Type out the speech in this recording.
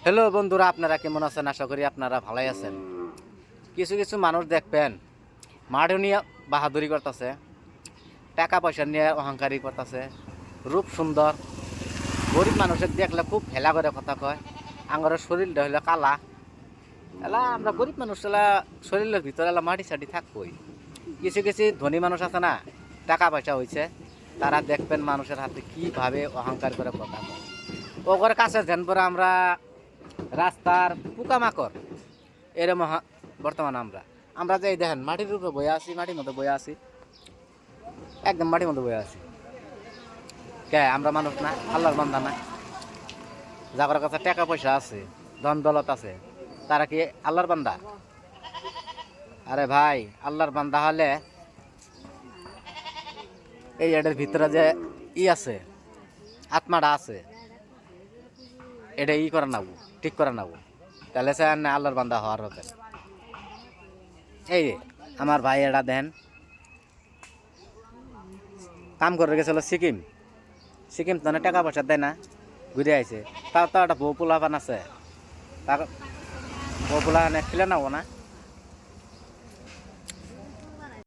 Hello বন্ধুরা, আপনারা কেমন আছেন? আশা করি আপনারা ভালোই আছেন। কিছু কিছু মানুষ দেখবেন মাঠে নিয়ে বাহাদুরি করতেছে, টাকা পয়সা নিয়ে অহংকারী করতেছে, রূপ সুন্দর। গরিব মানুষের দেখলে খুব হেলা করে কথা কয়। আঙরের শরীরটা হইলে কালা, এলা আমরা গরিব মানুষ এলা শরীরের ভিতরে এলা মাটি সাটি থাকবই। কিছু কিছু ধনী মানুষ আছে না, টাকা পয়সা হয়েছে, তারা দেখবেন মানুষের হাতে কিভাবে অহংকার করে কথা কয়। ওগর কাছে ধ্যান পরে আমরা রাস্তার পোকামাকড় এরম বর্তমানে আমরা আমরা যে এই দেখেন মাটির উপরে বয়ে আছি, মাটির মধ্যে বয়ে আছি, একদম মাটির মধ্যে বয়ে আছি। কে আমরা মানুষ না? আল্লাহর বান্দা না? যাদের কাছে টাকা পয়সা আছে, ধন দৌলত আছে, তারা কি আল্লাহর বান্দা? আরে ভাই, আল্লাহর বান্দা হলে এই এটার ভিতরে যে আছে, আত্মাটা আছে, এটা করে নেবো, ঠিক করে নেবো, তাহলে সে না আল্লাহর বান্দা হওয়ার হবে। এই আমার ভাই এটা দেন কাম করে গেছিল সিকিম, সিকিম তো টাকা পয়সা দেয় না, ঘুরে আইছে। তার তো একটা বউ পোলা বান আছে, তার বউ পোলা খেলে নেবো না।